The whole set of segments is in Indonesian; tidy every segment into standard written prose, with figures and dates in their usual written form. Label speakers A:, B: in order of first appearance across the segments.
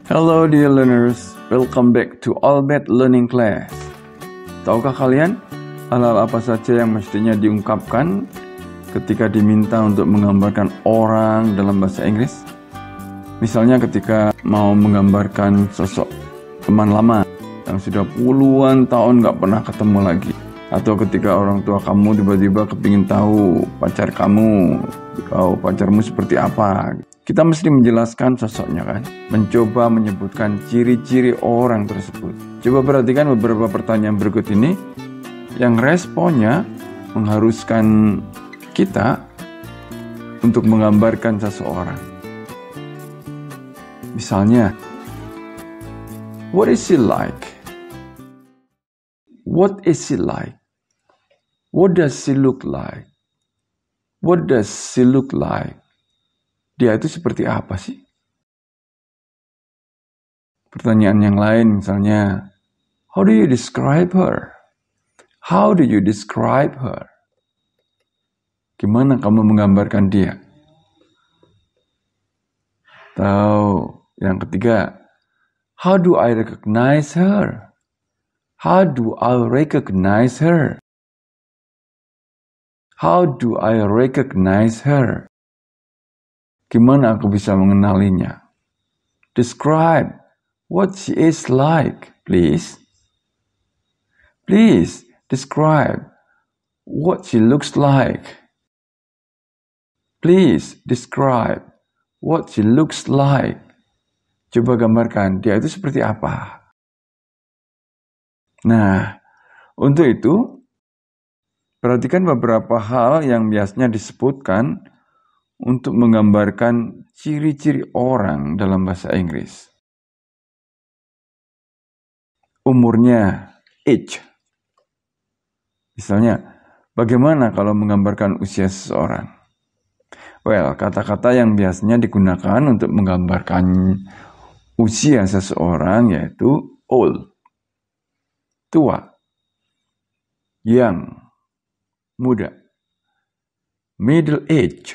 A: Hello dear learners, welcome back to Albert Learning Class. Tahukah kalian hal-hal apa saja yang mestinya diungkapkan ketika diminta untuk menggambarkan orang dalam bahasa Inggris? Misalnya ketika mau menggambarkan sosok teman lama yang sudah puluhan tahun gak pernah ketemu lagi. Atau ketika orang tua kamu tiba-tiba kepingin tahu pacar kamu, pacarmu seperti apa. Kita mesti menjelaskan sosoknya kan, mencoba menyebutkan ciri-ciri orang tersebut. Coba perhatikan beberapa pertanyaan berikut ini yang responnya mengharuskan kita untuk menggambarkan seseorang. Misalnya, what is he like? What is he like? What does he look like? What does she look like? Dia itu seperti apa sih? Pertanyaan yang lain misalnya, how do you describe her? How do you describe her? Gimana kamu menggambarkan dia? Atau yang ketiga, how do I recognize her? How do I recognize her? How do I recognize her? Gimana aku bisa mengenalinya? Describe what she is like, please. Please describe what she looks like. Please describe what she looks like. Coba gambarkan dia itu seperti apa. Nah, untuk itu, perhatikan beberapa hal yang biasanya disebutkan untuk menggambarkan ciri-ciri orang dalam bahasa Inggris. Umurnya, age. Misalnya, bagaimana kalau menggambarkan usia seseorang? Well, kata-kata yang biasanya digunakan untuk menggambarkan usia seseorang yaitu old, tua, young, muda, middle age,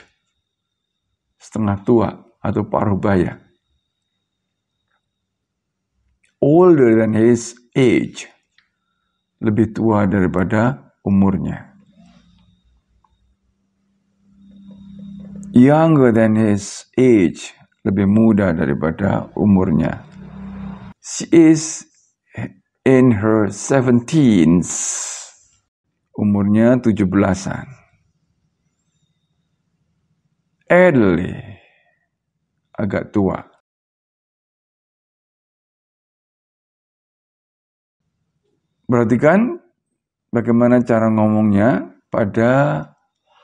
A: setengah tua atau paruh baya. Older than his age, lebih tua daripada umurnya. Younger than his age, lebih muda daripada umurnya. She is in her 17s, umurnya 17-an. Elderly, agak tua. Perhatikan bagaimana cara ngomongnya pada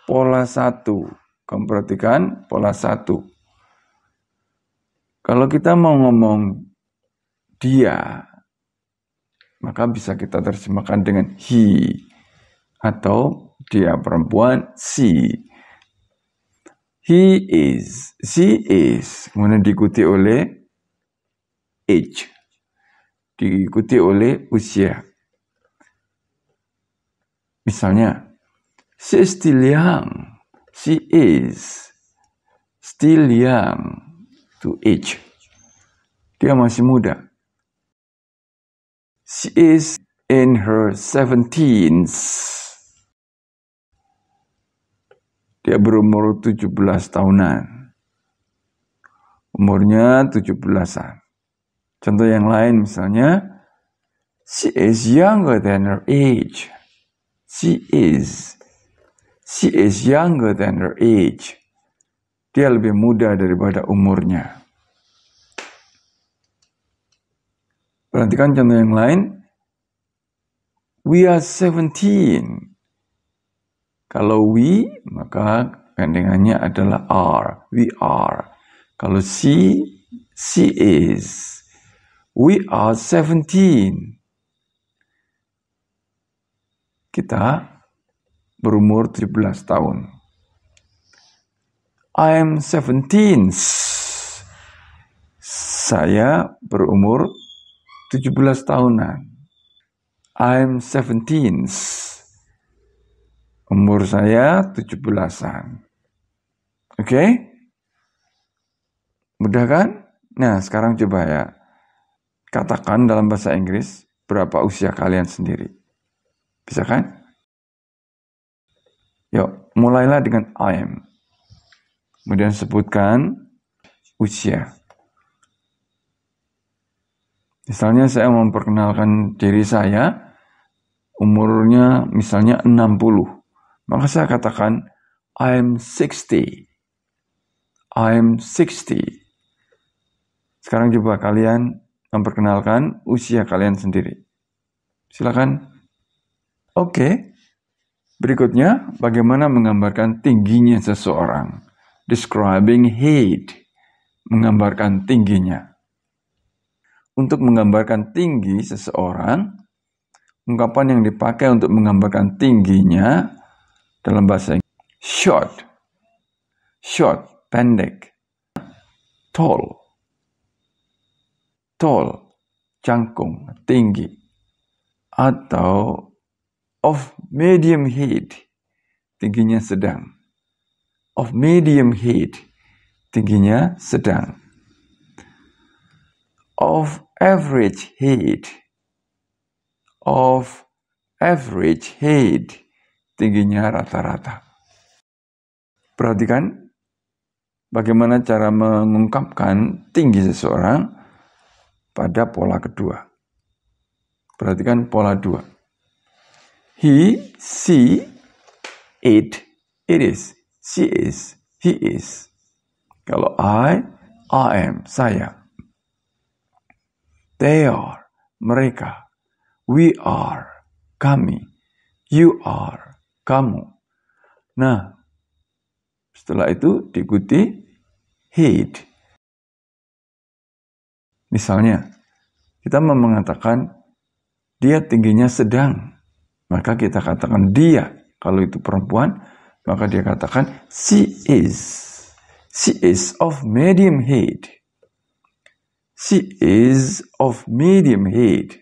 A: pola 1. Kamu perhatikan pola 1. Kalau kita mau ngomong dia, maka bisa kita terjemahkan dengan he. Atau dia perempuan, she. He is, she is, kemudian diikuti oleh age, diikuti oleh usia. Misalnya, she is still young, she is still young to age. Dia masih muda. She is in her 17s. Dia berumur 17 tahunan. Umurnya 17-an. Contoh yang lain misalnya, she is younger than her age. She is younger than her age. Dia lebih muda daripada umurnya. Perhatikan contoh yang lain. We are 17. Kalau we, maka gandengannya adalah are. We are. Kalau she is. We are 17. Kita berumur 17 tahun. I am 17. Saya berumur 17 tahunan. I am 17. Umur saya 17-an. Oke? Mudah kan? Nah, sekarang coba ya. katakan dalam bahasa Inggris berapa usia kalian sendiri. Bisa kan? Yuk, mulailah dengan I am. Kemudian sebutkan usia. Misalnya saya memperkenalkan diri saya, umurnya misalnya 60. Maka saya katakan, I'm 60. I'm 60. Sekarang coba kalian memperkenalkan usia kalian sendiri. Silakan. Oke. Berikutnya, bagaimana menggambarkan tingginya seseorang. Describing height. Menggambarkan tingginya. Untuk menggambarkan tinggi seseorang, ungkapan yang dipakai untuk menggambarkan tingginya dalam bahasa Inggris. Short, pendek. Tall, jangkung, tinggi. Atau of medium height, tingginya sedang. Of medium height, tingginya sedang. Of average height. Of average height, tingginya rata-rata. Perhatikan bagaimana cara mengungkapkan tinggi seseorang pada pola kedua. Perhatikan pola 2. He, she, it is, she is, he is. Kalau I am, saya. They are, mereka. We are, kami. You are, kamu. Nah, setelah itu diikuti height. Misalnya, kita mau mengatakan dia tingginya sedang. Maka kita katakan dia. Kalau itu perempuan, maka dia katakan she is. She is of medium height. She is of medium height.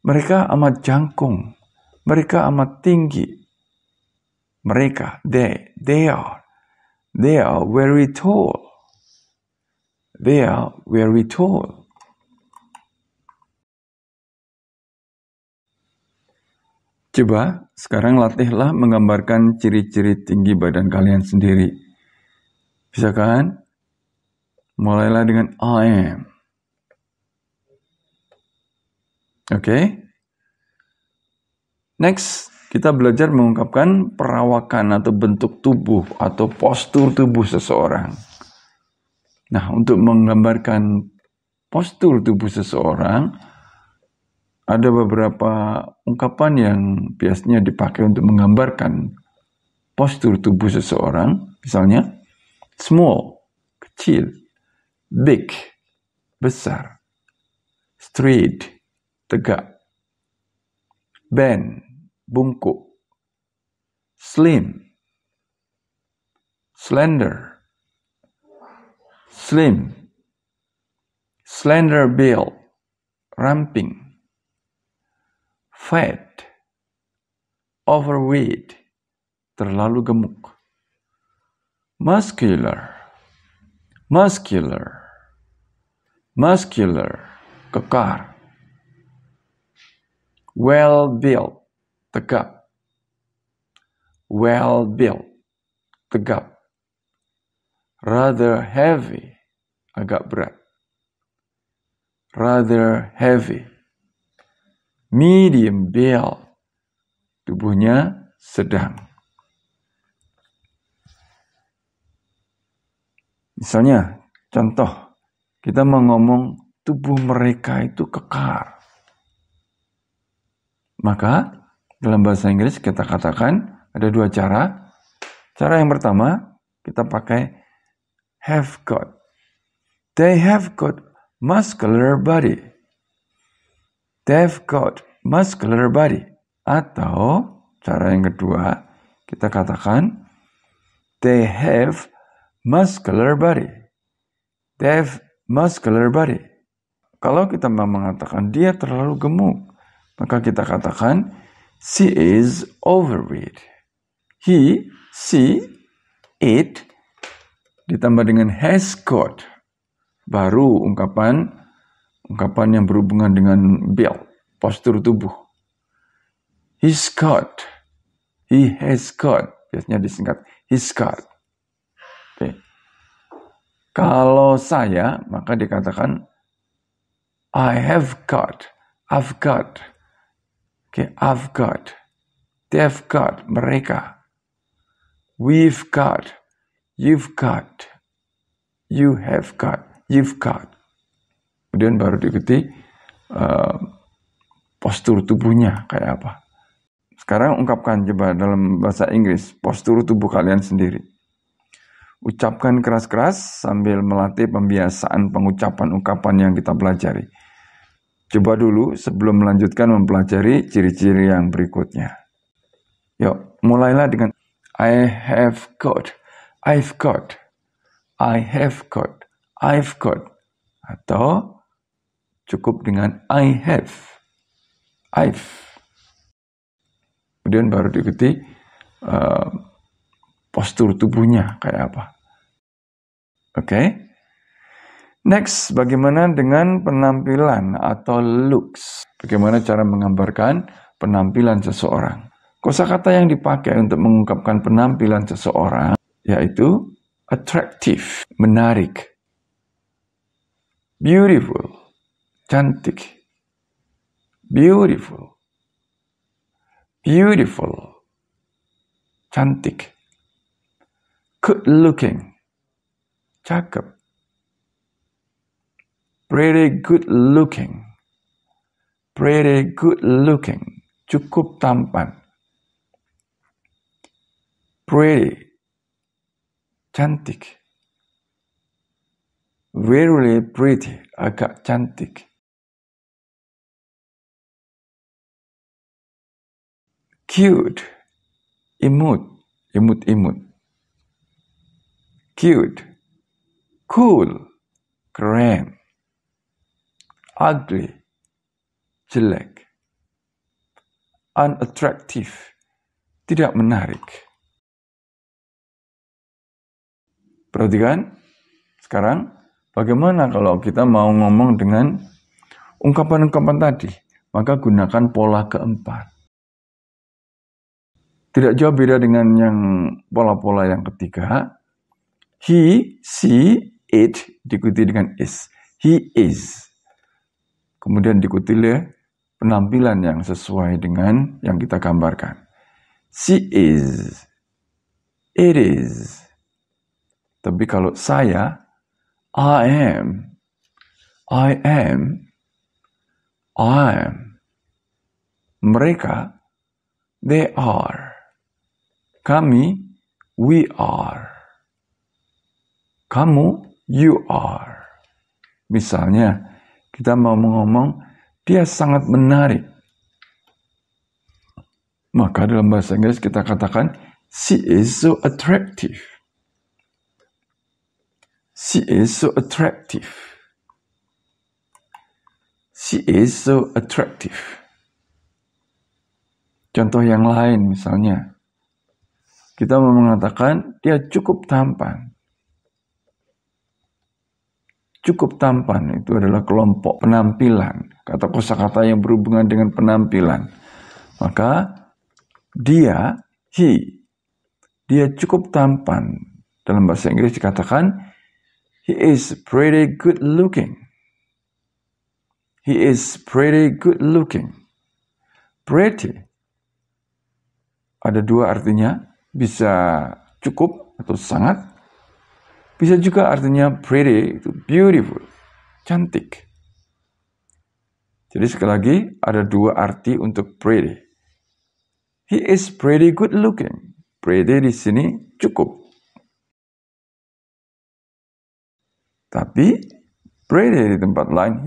A: Mereka amat jangkung. Mereka amat tinggi. Mereka, they are very tall. They are very tall. Coba sekarang latihlah menggambarkan ciri-ciri tinggi badan kalian sendiri. Bisa kan? Mulailah dengan I am. Oke. Next, kita belajar mengungkapkan perawakan atau bentuk tubuh atau postur tubuh seseorang. Nah, untuk menggambarkan postur tubuh seseorang, ada beberapa ungkapan yang biasanya dipakai untuk menggambarkan postur tubuh seseorang. Misalnya, small, kecil, big, besar, straight, tegak, bend, bungkuk, slim, slender, slim, slender build, ramping, fat, overweight, terlalu gemuk, muscular, kekar, well-built, tegap, rather heavy, agak berat, medium build, tubuhnya sedang. Misalnya, contoh, kita mau ngomong tubuh mereka itu kekar. Maka, dalam bahasa Inggris kita katakan ada dua cara. Cara yang pertama, kita pakai have got. They have got muscular body. They've got muscular body. Atau, cara yang kedua, kita katakan they have muscular body. They have muscular body. Kalau kita mau mengatakan dia terlalu gemuk, maka kita katakan she is overweight. He, she, it ditambah dengan has got. Baru ungkapan ungkapan yang berhubungan dengan build, postur tubuh. He's got. He has got. Biasanya disingkat he's got. Oke. Kalau saya, maka dikatakan I have got. I've got. Oke, I've got. They've got. Mereka. We've got. You've got. You have got. You've got. Kemudian baru diikuti postur tubuhnya kayak apa. Sekarang ungkapkan coba dalam bahasa Inggris postur tubuh kalian sendiri. Ucapkan keras-keras sambil melatih pembiasaan pengucapan ungkapan yang kita pelajari. Coba dulu sebelum melanjutkan mempelajari ciri-ciri yang berikutnya. Yuk, mulailah dengan I have got, I've got, I have got, I've got. Atau cukup dengan I have, I've. Kemudian baru diikuti postur tubuhnya kayak apa. Oke. Next, bagaimana dengan penampilan atau looks? Bagaimana cara menggambarkan penampilan seseorang? Kosakata yang dipakai untuk mengungkapkan penampilan seseorang yaitu attractive, menarik, beautiful, cantik, beautiful, beautiful, cantik, good looking, cakep, pretty good looking, pretty good looking, cukup tampan, pretty, cantik, very pretty, agak cantik, cute, imut, imut-imut, cute, cool, keren, ugly, jelek, unattractive, tidak menarik. Perhatikan, sekarang bagaimana kalau kita mau ngomong dengan ungkapan-ungkapan tadi? Maka gunakan pola keempat. Tidak jauh beda dengan yang pola-pola yang ketiga. He, she, it diikuti dengan is. He is. Kemudian diikuti oleh penampilan yang sesuai dengan yang kita gambarkan. She is. It is. Tapi kalau saya, I am. I am. I am. Mereka, they are. Kami, we are. Kamu, you are. Misalnya, kita mau ngomong, dia sangat menarik. Maka dalam bahasa Inggris kita katakan, she is so attractive. She is so attractive. She is so attractive. Contoh yang lain misalnya, kita mau mengatakan dia cukup tampan. Cukup tampan itu adalah kelompok penampilan. Kata kosakata yang berhubungan dengan penampilan. Maka dia, he, dia cukup tampan. Dalam bahasa Inggris dikatakan, he is pretty good looking. He is pretty good looking. Pretty. Ada dua artinya. Bisa cukup atau sangat. Bisa juga artinya pretty, itu beautiful. Cantik. Jadi sekali lagi ada dua arti untuk pretty. He is pretty good looking. Pretty di sini cukup. Tapi pretty di tempat lain,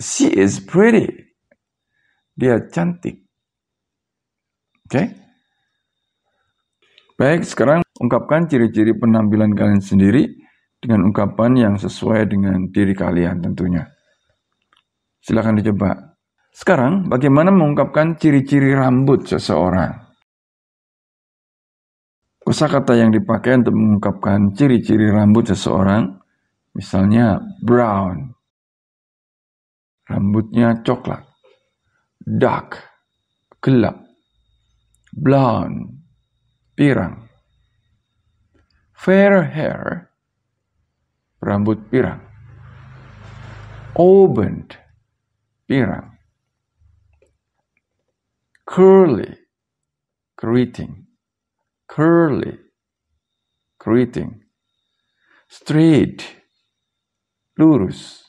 A: she is pretty. Dia cantik. Oke? Baik, sekarang ungkapkan ciri-ciri penampilan kalian sendiri dengan ungkapan yang sesuai dengan diri kalian tentunya. Silakan dicoba. Sekarang, bagaimana mengungkapkan ciri-ciri rambut seseorang? Kosakata yang dipakai untuk mengungkapkan ciri-ciri rambut seseorang, misalnya brown, rambutnya coklat. Dark, gelap. Blonde, pirang. Fair hair, rambut pirang. Auburn, pirang. Curly, keriting. Curly, keriting. Straight, lurus.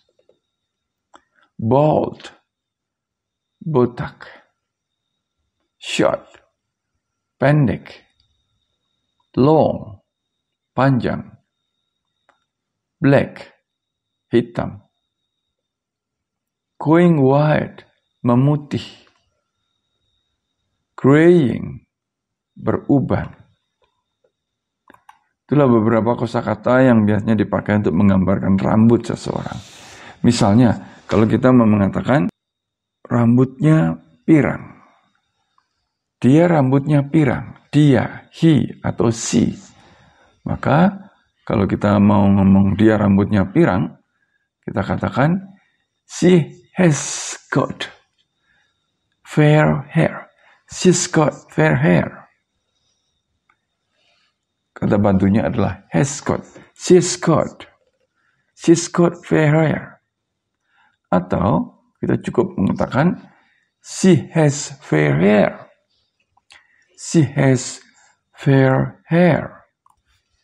A: Bald, botak. Short, pendek. Long, panjang. Black, hitam. Going white, memutih. Graying, beruban. Itulah beberapa kosakata yang biasanya dipakai untuk menggambarkan rambut seseorang. Misalnya, kalau kita mau mengatakan rambutnya pirang. Dia rambutnya pirang. Dia, he, atau she. Maka, kalau kita mau ngomong dia rambutnya pirang, kita katakan, she has got fair hair. She's got fair hair. Kata bantunya adalah has got. She's got fair hair. Atau kita cukup mengatakan she has fair hair. She has fair hair.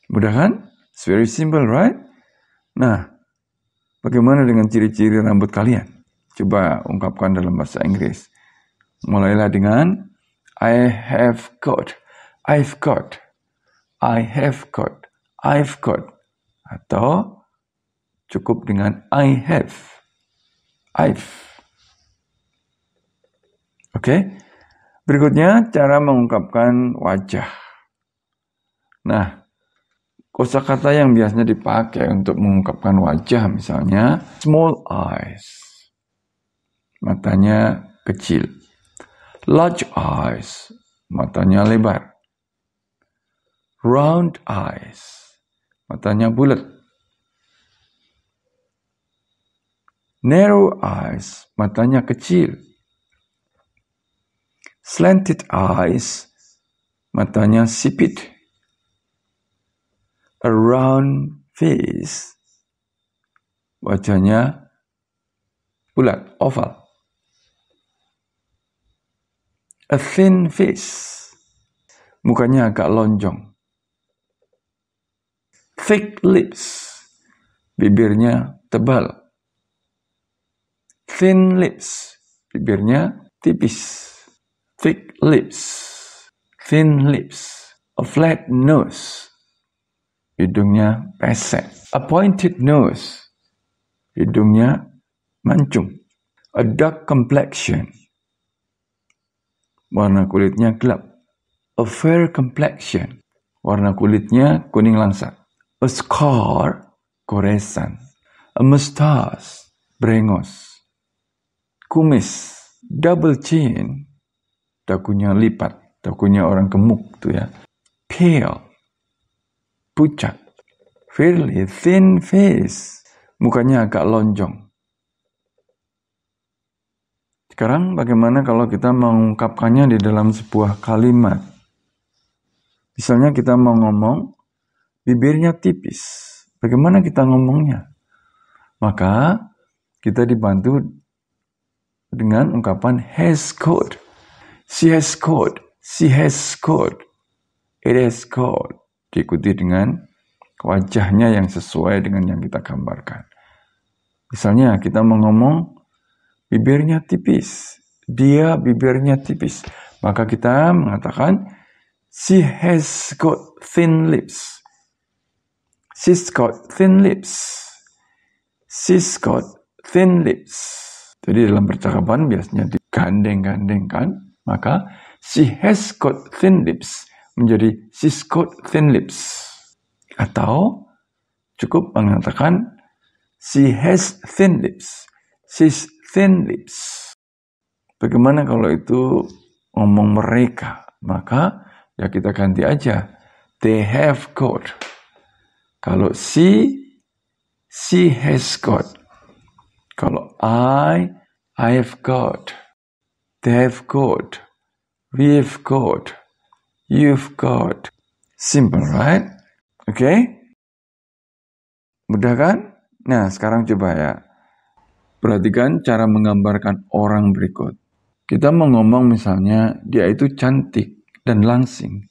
A: Mudah kan? It's very simple, right? Nah, bagaimana dengan ciri-ciri rambut kalian? Coba ungkapkan dalam bahasa Inggris. Mulailah dengan I have got, I've got, I have got, I've got. Atau cukup dengan I have, I've. Oke? Berikutnya cara mengungkapkan wajah. Nah, kosakata yang biasanya dipakai untuk mengungkapkan wajah misalnya small eyes. Matanya kecil. Large eyes. Matanya lebar. Round eyes. Matanya bulat. Narrow eyes. Matanya kecil. Slanted eyes. Matanya sipit. A round face. Wajahnya bulat, oval. A thin face. Mukanya agak lonjong. Thick lips. Bibirnya tebal. Thin lips. Bibirnya tipis. Thick lips. Thin lips. A flat nose. Hidungnya pesek. A pointed nose. Hidungnya mancung. A dark complexion. Warna kulitnya gelap. A fair complexion. Warna kulitnya kuning langsat. A scar. Goresan. A mustache. Brengos. Kumis. Double chin. Dagunya lipat. Dagunya orang gemuk tuh ya. Pale. Pucat. Fairly thin face. Mukanya agak lonjong. Sekarang bagaimana kalau kita mengungkapkannya di dalam sebuah kalimat? Misalnya kita mau ngomong, bibirnya tipis. Bagaimana kita ngomongnya? Maka kita dibantu dengan ungkapan has got. She has got. She has got. It has got. Diikuti dengan wajahnya yang sesuai dengan yang kita gambarkan. Misalnya kita mau ngomong bibirnya tipis. Dia bibirnya tipis. Maka kita mengatakan she has got thin lips. She's got thin lips. She's got thin lips. Jadi dalam percakapan biasanya digandeng-gandengkan. Maka she has got thin lips menjadi she's got thin lips. Atau cukup mengatakan she has thin lips. She's thin lips. Bagaimana kalau itu ngomong mereka? Maka ya kita ganti aja. They have got. Kalau she has got. Kalau I I have got. They have got. We have got. You've got. Simple, right? Okay? Mudah kan? Nah, sekarang coba ya. Perhatikan cara menggambarkan orang berikut. Kita mau ngomong misalnya, dia itu cantik dan langsing.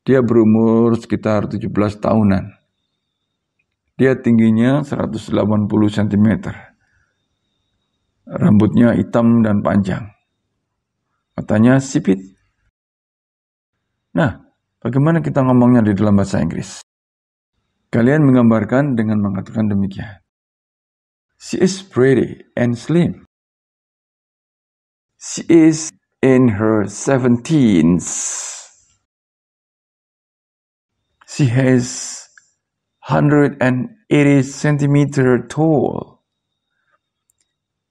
A: Dia berumur sekitar 17 tahunan. Dia tingginya 180 cm. Rambutnya hitam dan panjang. Matanya sipit. Nah, bagaimana kita ngomongnya di dalam bahasa Inggris? Kalian menggambarkan dengan mengatakan demikian. She is pretty and slim. She is in her 17s. She has 180 centimeter tall.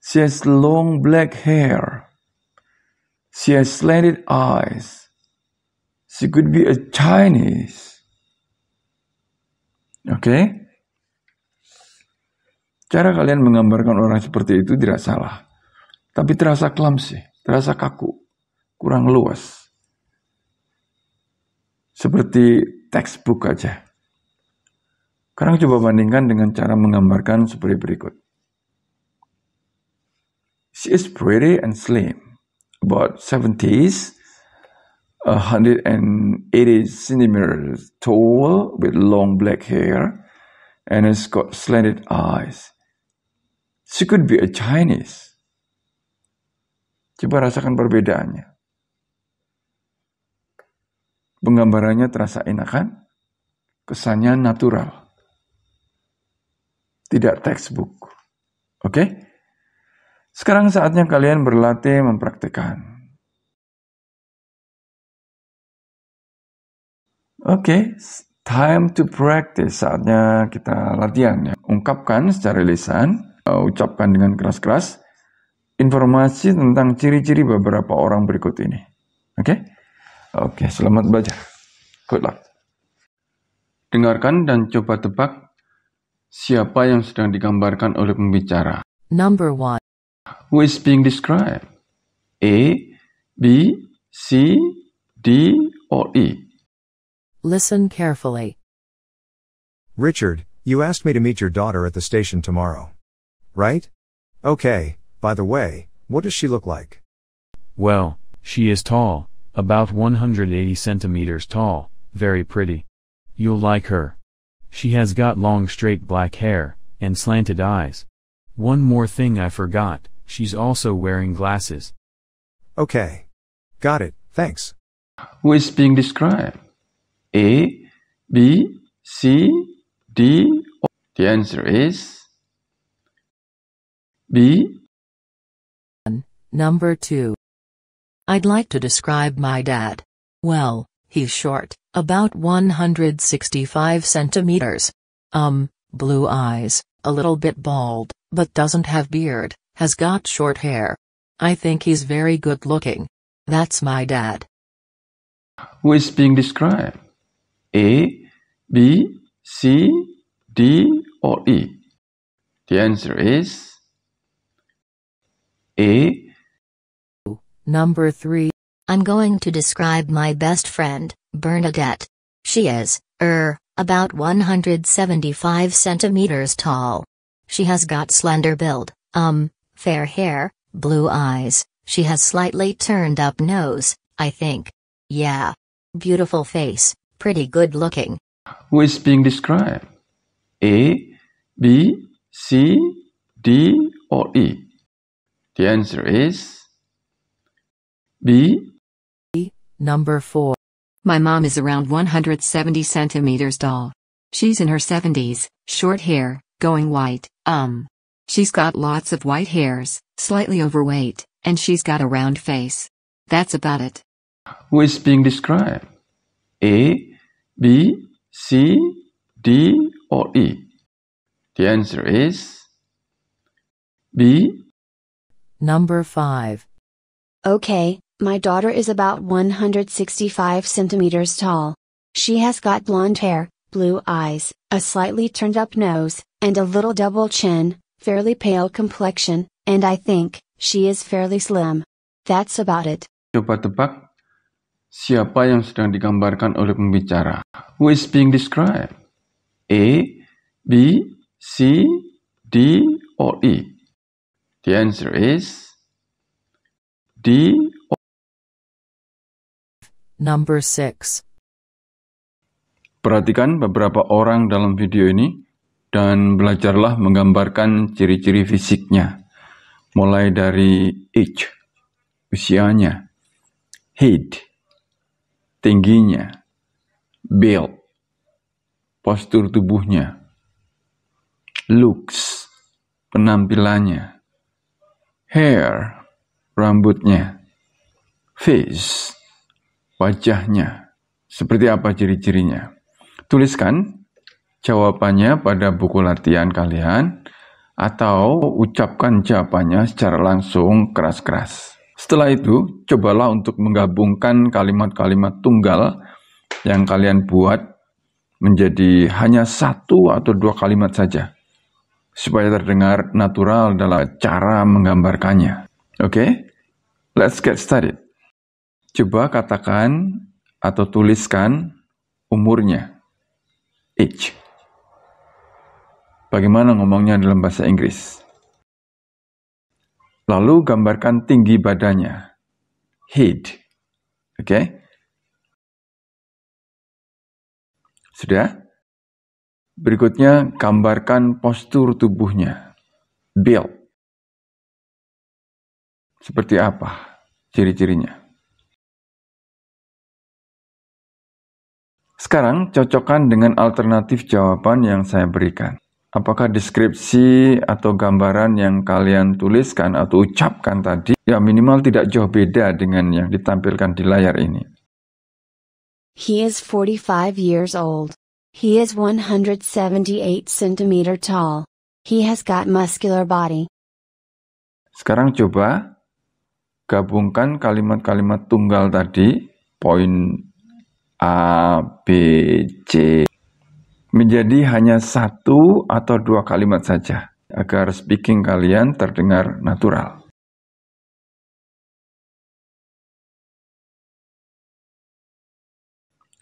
A: She has long black hair. She has slanted eyes. She could be a Chinese. Okay? Cara kalian menggambarkan orang seperti itu tidak salah. Tapi terasa clumsy, terasa kaku, kurang luas. Seperti textbook aja. Sekarang coba bandingkan dengan cara menggambarkan seperti berikut. She is pretty and slim, about 70s, 180 centimeters tall with long black hair, and has got slanted eyes. She could be a Chinese. Coba rasakan perbedaannya. Penggambarannya terasa enak kan? Kesannya natural. Tidak textbook. Oke? Sekarang saatnya kalian berlatih mempraktikkan. Oke, time to practice. Saatnya kita latihan ya. Ungkapkan secara lisan, ucapkan dengan keras-keras informasi tentang ciri-ciri beberapa orang berikut ini. Oke? Oke, selamat belajar. Good luck. Dengarkan dan coba tebak siapa yang sedang digambarkan oleh pembicara.
B: Number 1.
A: Who is being described? A, B, C, D, or E?
B: Listen carefully.
C: Richard, you asked me to meet your daughter at the station tomorrow. Right? Okay. By the way, what does she look like?
D: Well, she is tall, about 180 centimeters tall, very pretty. You'll like her. She has got long straight black hair, and slanted eyes. One more thing I forgot, she's also wearing glasses.
C: Okay. Got it, thanks.
A: Who is being described? A, B, C, D, or... The answer is B.
B: Number 2. I'd like to describe my dad. Well, he's short, about 165 centimeters. Blue eyes, a little bit bald, but doesn't have beard, has got short hair. I think he's very good looking. That's my dad.
A: Who is being described? A, B, C, D, or E? The answer is A.
B: Number 3.
E: I'm going to describe my best friend, Bernadette. She is, about 175 centimeters tall. She has got slender build, fair hair, blue eyes, she has slightly turned up nose, I think. Yeah. Beautiful face, pretty good looking.
A: Who is being described? A, B, C, D, or E? The answer is B.
B: Number 4.
F: My mom is around 170 centimeters tall. She's in her 70s, short hair, going white, She's got lots of white hairs, slightly overweight, and she's got a round face. That's about it.
A: Who is being described? A, B, C, D, or E? The answer is B.
B: Number 5.
G: Okay, my daughter is about 165 centimeters tall. She has got blonde hair, blue eyes, a slightly turned up nose, and a little double chin, fairly pale complexion, and I think She is fairly slim. That's about it.
A: Coba tebak, siapa yang sedang digambarkan oleh pembicara? Who is being described? A, B, C, D, or E? The answer is D.
B: Number 6.
A: Perhatikan beberapa orang dalam video ini dan belajarlah menggambarkan ciri-ciri fisiknya. Mulai dari age, usianya, height, tingginya, build, postur tubuhnya, looks, penampilannya, hair, rambutnya, face, wajahnya. Seperti apa ciri-cirinya? Tuliskan jawabannya pada buku latihan kalian atau ucapkan jawabannya secara langsung keras-keras. Setelah itu, cobalah untuk menggabungkan kalimat-kalimat tunggal yang kalian buat menjadi hanya 1 atau 2 kalimat saja, supaya terdengar natural dalam cara menggambarkannya. Oke? Let's get started. Coba katakan atau tuliskan umurnya, age. Bagaimana ngomongnya dalam bahasa Inggris? Lalu gambarkan tinggi badannya, height. Oke? Sudah? Berikutnya, gambarkan postur tubuhnya, build. Seperti apa ciri-cirinya? Sekarang, cocokkan dengan alternatif jawaban yang saya berikan. Apakah deskripsi atau gambaran yang kalian tuliskan atau ucapkan tadi, ya minimal tidak jauh beda dengan yang ditampilkan di layar ini.
G: He is 45 years old. He is 178 centimeter tall. He has got muscular body.
A: Sekarang coba gabungkan kalimat-kalimat tunggal tadi, poin A, B, C, menjadi hanya 1 atau 2 kalimat saja, agar speaking kalian terdengar natural.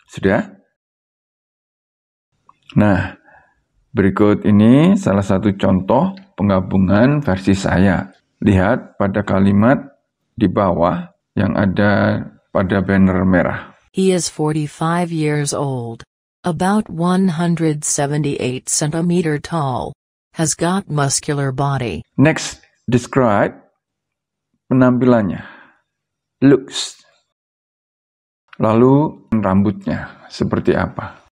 A: Sudah? Nah, berikut ini salah satu contoh penggabungan versi saya. Lihat pada kalimat di bawah yang ada pada banner merah.
B: He is 45 years old. About 178 centimeter tall. Has got muscular body.
A: Next, describe penampilannya. Looks. Lalu rambutnya seperti apa.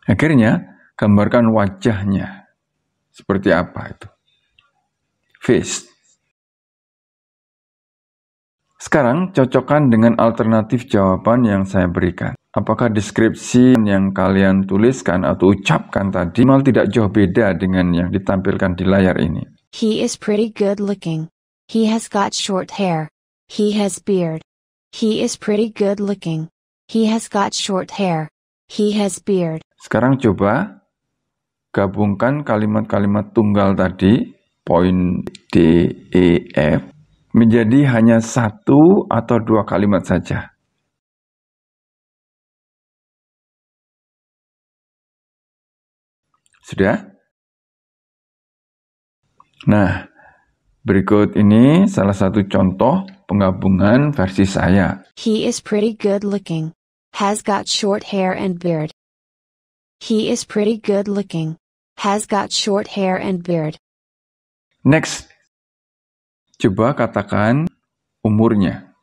A: Akhirnya, gambarkan wajahnya. Seperti apa itu. Face. Sekarang, cocokkan dengan alternatif jawaban yang saya berikan. Apakah deskripsi yang kalian tuliskan atau ucapkan tadi minimal tidak jauh beda dengan yang ditampilkan di layar ini?
G: He is pretty good looking. He has got short hair. He has beard. He is pretty good looking. He has got short hair. He has beard.
A: Sekarang coba gabungkan kalimat-kalimat tunggal tadi, poin D, E, F, menjadi hanya 1 atau 2 kalimat saja. Sudah? Nah, berikut ini salah satu contoh penggabungan versi saya.
G: He is pretty good looking. Has got short hair and beard. He is pretty good looking. Has got short hair and beard.
A: Next, coba katakan umurnya,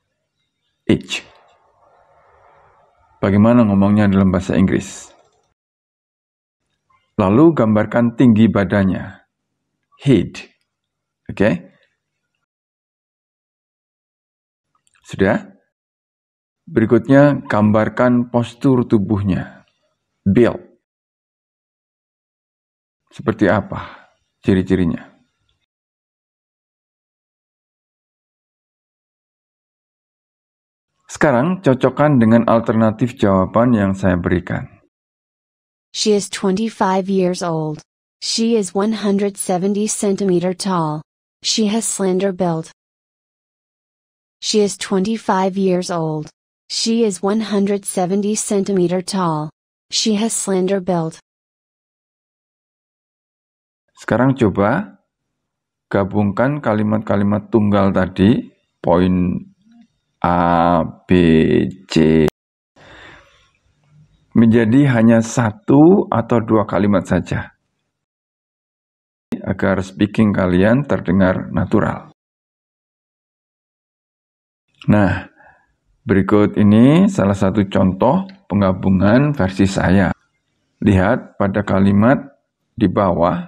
A: age. Bagaimana ngomongnya dalam bahasa Inggris? Lalu gambarkan tinggi badannya, height. Oke? Sudah? Berikutnya, gambarkan postur tubuhnya, build. Seperti apa ciri-cirinya? Sekarang, cocokkan dengan alternatif jawaban yang saya berikan.
G: She is 25 years old. She is 170 centimeter tall. She has slender build. She is 25 years old. She is 170 centimeter tall. She has slender build.
A: Sekarang coba gabungkan kalimat-kalimat tunggal tadi, poin A, B, C, menjadi hanya satu atau dua kalimat saja, agar speaking kalian terdengar natural. Nah, berikut ini salah satu contoh penggabungan versi saya. Lihat pada kalimat di bawah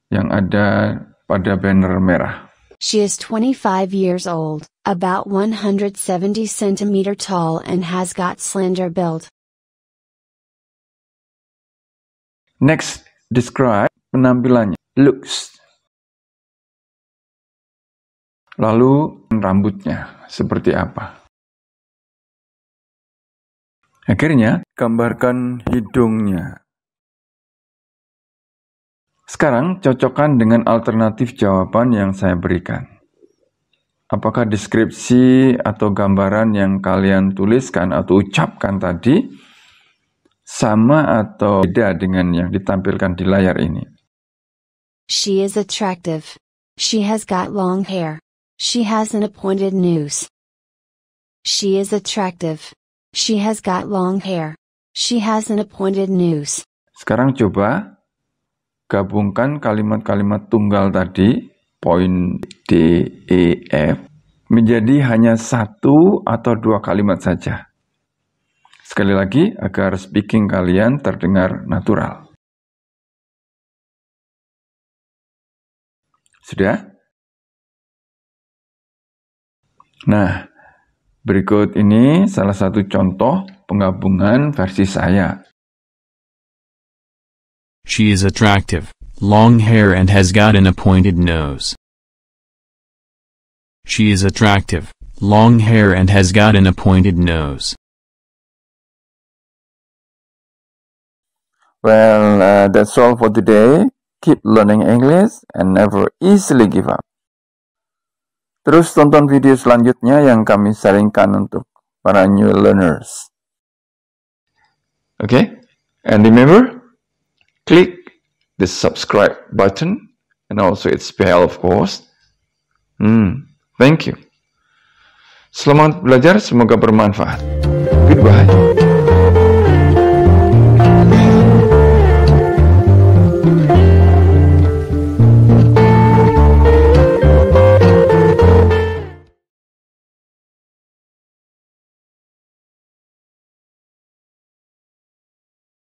A: yang ada pada banner merah.
G: She is 25 years old, about 170 centimeter tall and has got slender build.
A: Next, describe penampilannya. Looks. Lalu rambutnya seperti apa? Akhirnya, gambarkan hidungnya. Sekarang, cocokkan dengan alternatif jawaban yang saya berikan. Apakah deskripsi atau gambaran yang kalian tuliskan atau ucapkan tadi sama atau beda dengan yang ditampilkan di layar ini?
G: She is attractive. She has got long hair. She has an pointed nose. She is attractive. She has got long hair. She has an pointed nose.
A: Sekarang coba gabungkan kalimat-kalimat tunggal tadi, poin D, E, F, menjadi hanya satu atau dua kalimat saja. Sekali lagi, agar speaking kalian terdengar natural. Sudah? Nah, berikut ini salah satu contoh penggabungan versi saya.
D: She is attractive, long hair and has got an pointed nose. She is attractive, long hair and has got an pointed nose.
A: Well, that's all for today. Keep learning English and never easily give up. Terus tonton video selanjutnya yang kami sharingkan untuk para new learners. Okay? And remember, click the subscribe button and also its bell, of course. Thank you. Selamat belajar, semoga bermanfaat. Goodbye.